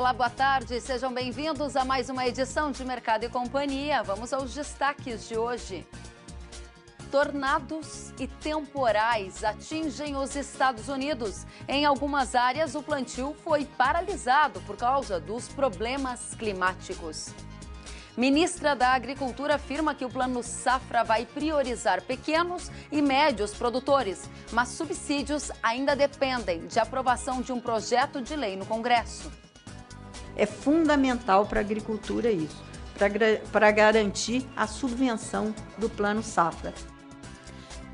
Olá, boa tarde. Sejam bem-vindos a mais uma edição de Mercado e Companhia. Vamos aos destaques de hoje. Tornados e temporais atingem os Estados Unidos. Em algumas áreas, o plantio foi paralisado por causa dos problemas climáticos. Ministra da Agricultura afirma que o Plano Safra vai priorizar pequenos e médios produtores, mas subsídios ainda dependem de aprovação de um projeto de lei no Congresso. É fundamental para a agricultura isso, para garantir a subvenção do Plano Safra.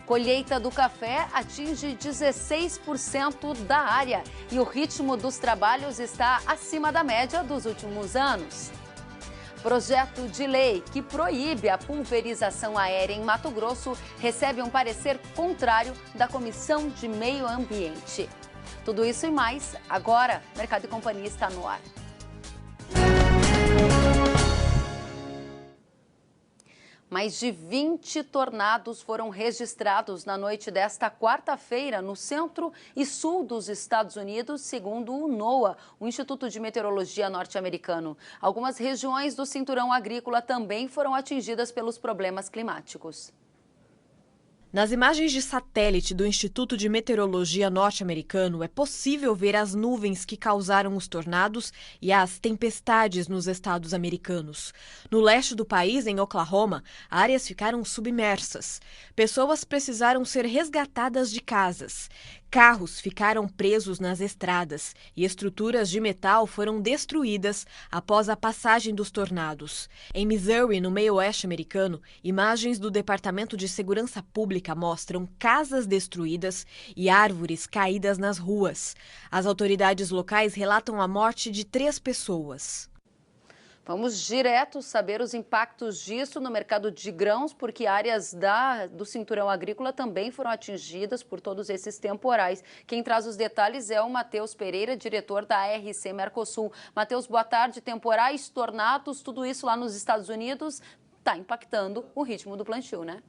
Colheita do café atinge 16% da área e o ritmo dos trabalhos está acima da média dos últimos anos. Projeto de lei que proíbe a pulverização aérea em Mato Grosso recebe um parecer contrário da Comissão de Meio Ambiente. Tudo isso e mais, agora, Mercado e Companhia está no ar. Mais de 20 tornados foram registrados na noite desta quarta-feira no centro e sul dos Estados Unidos, segundo o NOAA, o Instituto de Meteorologia norte-americano. Algumas regiões do cinturão agrícola também foram atingidas pelos problemas climáticos. Nas imagens de satélite do Instituto de Meteorologia norte-americano, é possível ver as nuvens que causaram os tornados e as tempestades nos estados americanos. No leste do país, em Oklahoma, áreas ficaram submersas. Pessoas precisaram ser resgatadas de casas. Carros ficaram presos nas estradas e estruturas de metal foram destruídas após a passagem dos tornados. Em Missouri, no meio-oeste americano, imagens do Departamento de Segurança Pública mostram casas destruídas e árvores caídas nas ruas. As autoridades locais relatam a morte de 3 pessoas. Vamos direto saber os impactos disso no mercado de grãos, porque áreas do cinturão agrícola também foram atingidas por todos esses temporais. Quem traz os detalhes é o Matheus Pereira, diretor da RC Mercosul. Matheus, boa tarde. Temporais, tornados, tudo isso lá nos Estados Unidos está impactando o ritmo do plantio, né?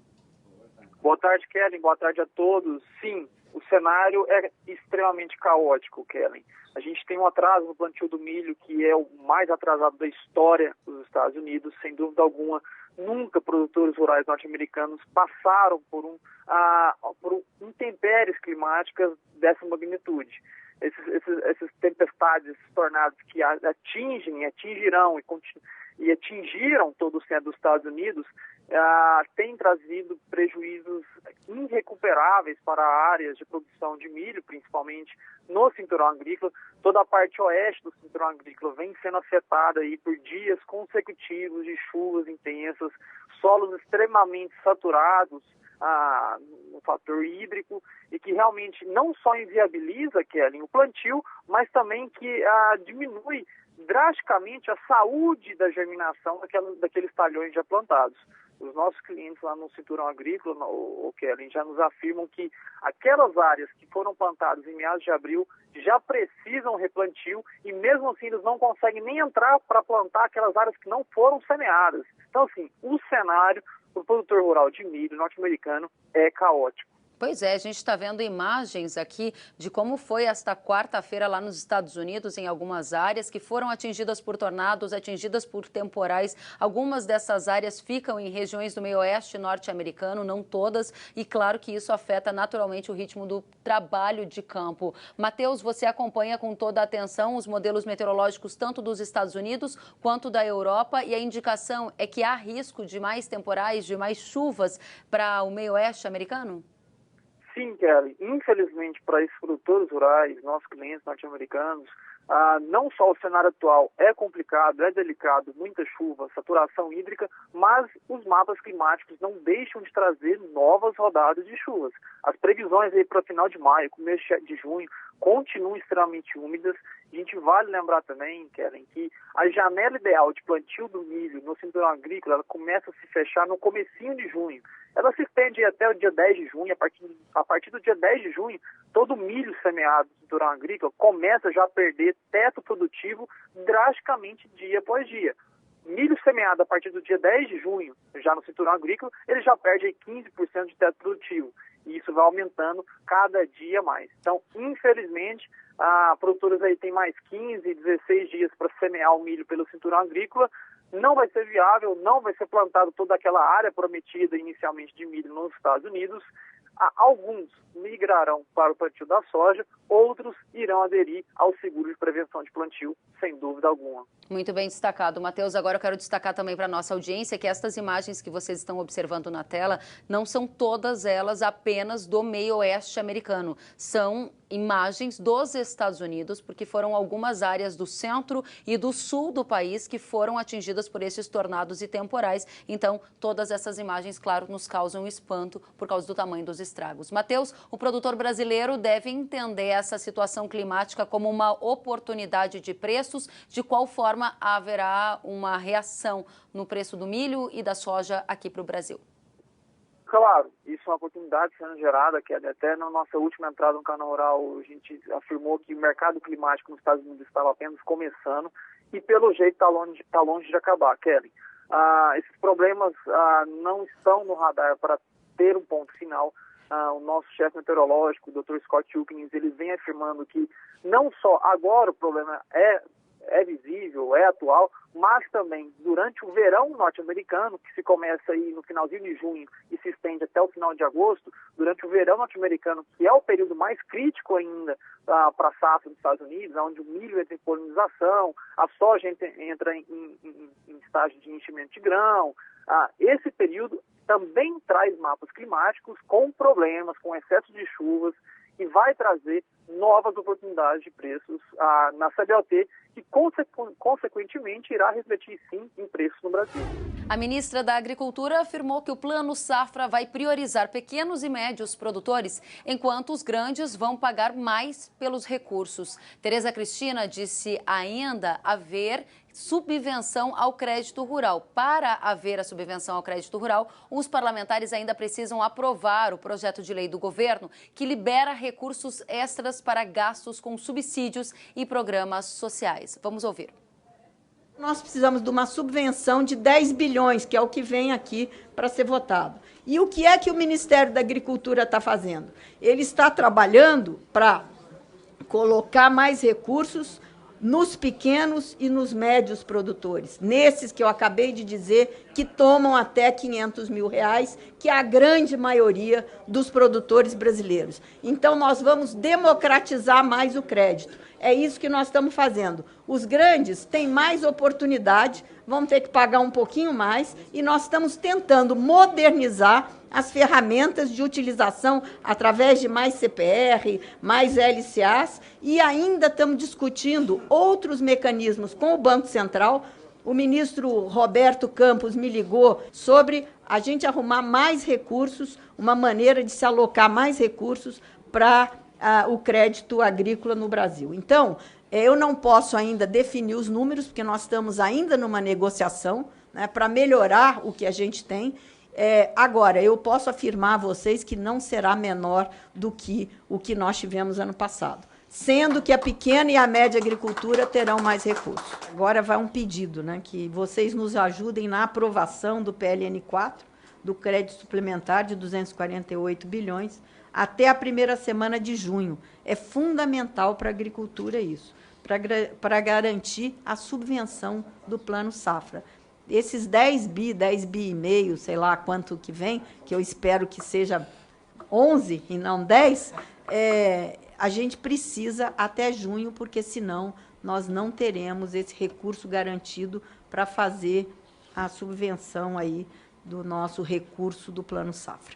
Boa tarde, Kellen. Boa tarde a todos. Sim, o cenário é extremamente caótico, Kellen. A gente tem um atraso no plantio do milho, que é o mais atrasado da história dos Estados Unidos, sem dúvida alguma. Nunca produtores rurais norte-americanos passaram por intempéries climáticas dessa magnitude. Essas tempestades, esses tornados que atingirão e atingiram todo o centro dos Estados Unidos, têm trazido prejuízos irrecuperáveis para áreas de produção de milho, principalmente no cinturão agrícola. Toda a parte oeste do cinturão agrícola vem sendo afetada aí por dias consecutivos de chuvas intensas, solos extremamente saturados no fator hídrico, e que realmente não só inviabiliza, Kellen, o plantio, mas também que diminui drasticamente a saúde da germinação daqueles talhões já plantados. Os nossos clientes lá no cinturão agrícola, Kellen, já nos afirmam que aquelas áreas que foram plantadas em meados de abril já precisam replantio e mesmo assim eles não conseguem nem entrar para plantar aquelas áreas que não foram semeadas. Então, assim, o cenário para o produtor rural de milho norte-americano é caótico. Pois é, a gente está vendo imagens aqui de como foi esta quarta-feira lá nos Estados Unidos, em algumas áreas que foram atingidas por tornados, atingidas por temporais. Algumas dessas áreas ficam em regiões do meio-oeste norte-americano, não todas, e claro que isso afeta naturalmente o ritmo do trabalho de campo. Matheus, você acompanha com toda a atenção os modelos meteorológicos tanto dos Estados Unidos quanto da Europa, e a indicação é que há risco de mais temporais, de mais chuvas para o meio-oeste americano? Sim, Kelly. Infelizmente, para esses produtores rurais, nossos clientes norte-americanos, não só o cenário atual é complicado, é delicado, muita chuva, saturação hídrica, mas os mapas climáticos não deixam de trazer novas rodadas de chuvas. As previsões aí para final de maio, começo de junho, continuam extremamente úmidas. A gente vale lembrar também, Kellen, que a janela ideal de plantio do milho no cinturão agrícola, ela começa a se fechar no comecinho de junho. Ela se estende até o dia 10 de junho. A partir do dia 10 de junho, todo o milho semeado no cinturão agrícola começa já a perder teto produtivo drasticamente dia após dia. Milho semeado a partir do dia 10 de junho, já no cinturão agrícola, ele já perde aí 15% de teto produtivo. E e isso vai aumentando cada dia mais. Então, infelizmente, produtores aí têm mais 15, 16 dias para semear o milho pelo cinturão agrícola. Não vai ser viável, não vai ser plantado toda aquela área prometida inicialmente de milho nos Estados Unidos. Alguns migrarão para o plantio da soja, outros irão aderir ao seguro de prevenção de plantio, sem dúvida alguma. Muito bem destacado, Matheus. Agora eu quero destacar também para a nossa audiência que estas imagens que vocês estão observando na tela não são todas elas apenas do meio oeste americano. São imagens dos Estados Unidos, porque foram algumas áreas do centro e do sul do país que foram atingidas por esses tornados e temporais. Então, todas essas imagens, claro, nos causam espanto por causa do tamanho dos estragos. Matheus, o produtor brasileiro deve entender essa situação climática como uma oportunidade de preços. De qual forma haverá uma reação no preço do milho e da soja aqui para o Brasil? Claro, isso é uma oportunidade sendo gerada, que até na nossa última entrada no Canal Rural, a gente afirmou que o mercado climático nos Estados Unidos estava apenas começando e, pelo jeito, está longe de acabar, Kelly. Esses problemas não estão no radar para ter um ponto final. O nosso chefe meteorológico, o Dr. Scott Wilkins, ele vem afirmando que não só agora o problema é visível, é atual, mas também durante o verão norte-americano, que se começa aí no finalzinho de junho e se estende até o final de agosto, durante o verão norte-americano, que é o período mais crítico ainda para a safra dos Estados Unidos, onde o milho entra em polinização, a soja entra em estágio de enchimento de grão, esse período também traz mapas climáticos com problemas, com excesso de chuvas, e vai trazer novas oportunidades de preços na CBOT, que consequentemente irá refletir sim em preços no Brasil. A ministra da Agricultura afirmou que o Plano Safra vai priorizar pequenos e médios produtores, enquanto os grandes vão pagar mais pelos recursos. Tereza Cristina disse ainda haver subvenção ao crédito rural. Para haver a subvenção ao crédito rural, os parlamentares ainda precisam aprovar o projeto de lei do governo que libera recursos extras para gastos com subsídios e programas sociais. Vamos ouvir. Nós precisamos de uma subvenção de 10 bilhões, que é o que vem aqui para ser votado. E o que é que o Ministério da Agricultura está fazendo? Ele está trabalhando para colocar mais recursos nos pequenos e nos médios produtores, nesses que eu acabei de dizer, que tomam até R$500 mil, que é a grande maioria dos produtores brasileiros. Então, nós vamos democratizar mais o crédito. É isso que nós estamos fazendo. Os grandes têm mais oportunidade, vão ter que pagar um pouquinho mais, e nós estamos tentando modernizar as ferramentas de utilização através de mais CPR, mais LCAs, e ainda estamos discutindo outros mecanismos com o Banco Central. O ministro Roberto Campos me ligou sobre a gente arrumar mais recursos, uma maneira de se alocar mais recursos para o crédito agrícola no Brasil. Então, eu não posso ainda definir os números, porque nós estamos ainda numa negociação, né, para melhorar o que a gente tem. Agora, eu posso afirmar a vocês que não será menor do que o que nós tivemos ano passado, sendo que a pequena e a média agricultura terão mais recursos. Agora vai um pedido, né, que vocês nos ajudem na aprovação do PLN 4, do crédito suplementar de 248 bilhões, até a primeira semana de junho. É fundamental para a agricultura isso, para garantir a subvenção do Plano Safra. Esses 10 bi e meio, sei lá quanto que vem, que eu espero que seja 11 e não 10, a gente precisa até junho, porque senão nós não teremos esse recurso garantido para fazer a subvenção aí do nosso recurso do Plano Safra.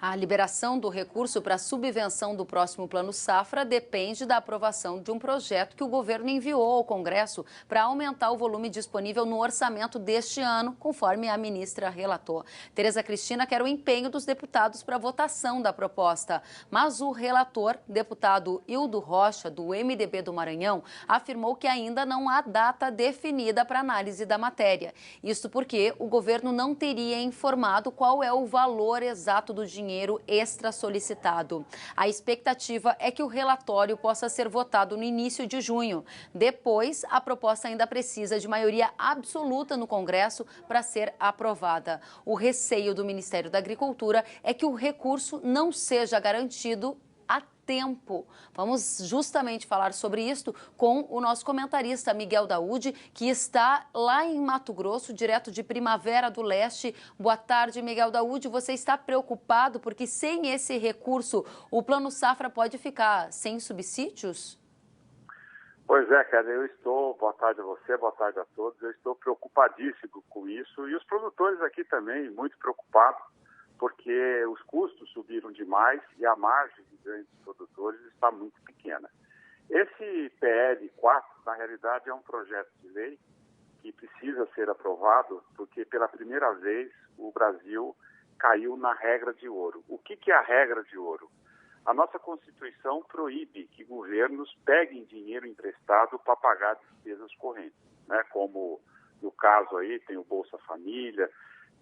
A liberação do recurso para a subvenção do próximo Plano Safra depende da aprovação de um projeto que o governo enviou ao Congresso para aumentar o volume disponível no orçamento deste ano, conforme a ministra relatou. Tereza Cristina quer o empenho dos deputados para a votação da proposta, mas o relator, deputado Hildo Rocha, do MDB do Maranhão, afirmou que ainda não há data definida para análise da matéria. Isso porque o governo não teria informado qual é o valor exato do dinheiro dinheiro extra solicitado. A expectativa é que o relatório possa ser votado no início de junho. Depois, a proposta ainda precisa de maioria absoluta no Congresso para ser aprovada. O receio do Ministério da Agricultura é que o recurso não seja garantido a tempo. Vamos justamente falar sobre isso com o nosso comentarista Miguel Daúde, que está lá em Mato Grosso, direto de Primavera do Leste. Boa tarde, Miguel Daúde. Você está preocupado porque sem esse recurso o Plano Safra pode ficar sem subsídios? Pois é, cara, boa tarde a você, boa tarde a todos, eu estou preocupadíssimo com isso e os produtores aqui também muito preocupados, porque os custos subiram demais e a margem de grandes produtores está muito pequena. Esse PL 4, na realidade, é um projeto de lei que precisa ser aprovado, porque pela primeira vez o Brasil caiu na regra de ouro. O que é a regra de ouro? A nossa Constituição proíbe que governos peguem dinheiro emprestado para pagar despesas correntes, né? Como no caso aí tem o Bolsa Família,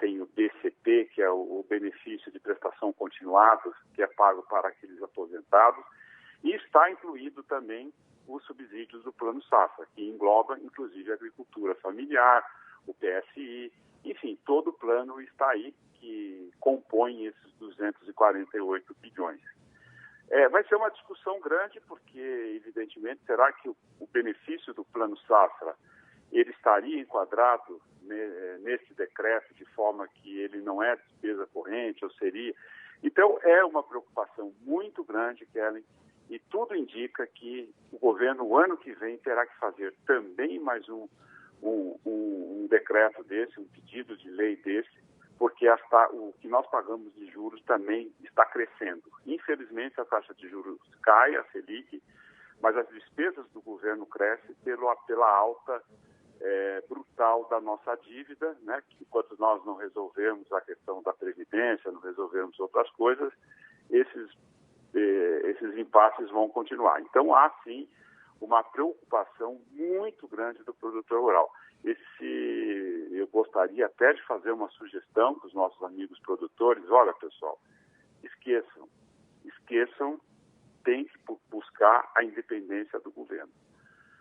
tem o BCP, que é o benefício de prestação continuada, que é pago para aqueles aposentados, e está incluído também os subsídios do Plano Safra, que engloba inclusive a agricultura familiar, o PSI, enfim, todo o plano está aí que compõe esses 248 bilhões. Vai ser uma discussão grande porque, evidentemente, será que o benefício do Plano Safra ele estaria enquadrado nesse decreto de forma que ele não é despesa corrente ou seria? Então, é uma preocupação muito grande, Kellen, e tudo indica que o governo, o ano que vem, terá que fazer também mais um decreto desse, um pedido de lei desse, porque o que nós pagamos de juros também está crescendo. Infelizmente, a taxa de juros cai, a Selic, mas as despesas do governo crescem pela alta brutal da nossa dívida, né? Que enquanto nós não resolvermos a questão da Previdência, não resolvermos outras coisas, esses impasses vão continuar. Então, há, sim, uma preocupação muito grande do produtor rural. Eu gostaria até de fazer uma sugestão para os nossos amigos produtores. Olha, pessoal, esqueçam, tem que buscar a independência do governo.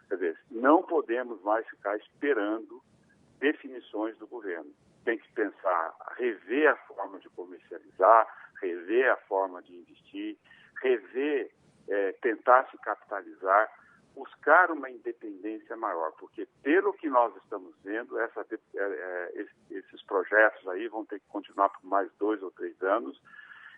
Quer dizer, não podemos mais ficar esperando definições do governo. Tem que pensar, rever a forma de comercializar, rever a forma de investir, tentar se capitalizar, buscar uma independência maior, porque pelo que nós estamos vendo, esses projetos aí vão ter que continuar por mais 2 ou 3 anos.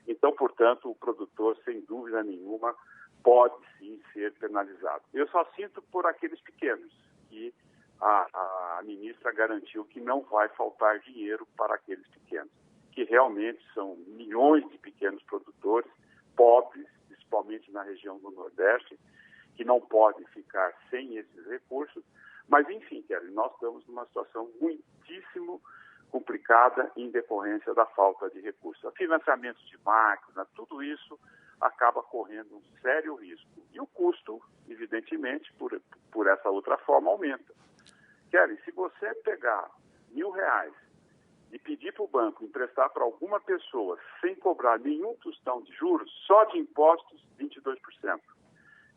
Então, portanto, o produtor, sem dúvida nenhuma, pode sim ser penalizado. Eu só sinto por aqueles pequenos, que a ministra garantiu que não vai faltar dinheiro para aqueles pequenos, que realmente são milhões de pequenos produtores, pobres, principalmente na região do Nordeste, que não podem ficar sem esses recursos. Mas, enfim, Kelly, nós estamos numa situação muitíssimo complicada em decorrência da falta de recursos. Financiamento de máquina, tudo isso acaba correndo um sério risco. E o custo, evidentemente, por essa outra forma, aumenta. Kelly, se você pegar R$1.000 e pedir para o banco emprestar para alguma pessoa sem cobrar nenhum tostão de juros, só de impostos, 22%.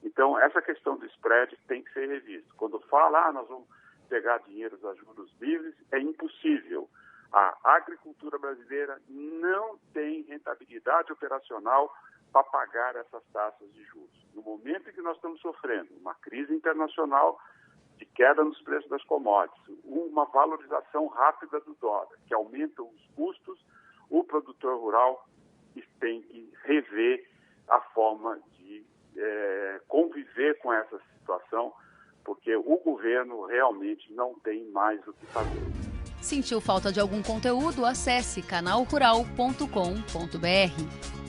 Então, essa questão do spread tem que ser revista. Quando fala, nós vamos pegar dinheiro a juros livres, é impossível. A agricultura brasileira não tem rentabilidade operacional para pagar essas taxas de juros. No momento em que nós estamos sofrendo uma crise internacional de queda nos preços das commodities, uma valorização rápida do dólar, que aumenta os custos, o produtor rural tem que rever a forma de conviver com essa situação, porque o governo realmente não tem mais o que fazer. Sentiu falta de algum conteúdo? Acesse canalrural.com.br.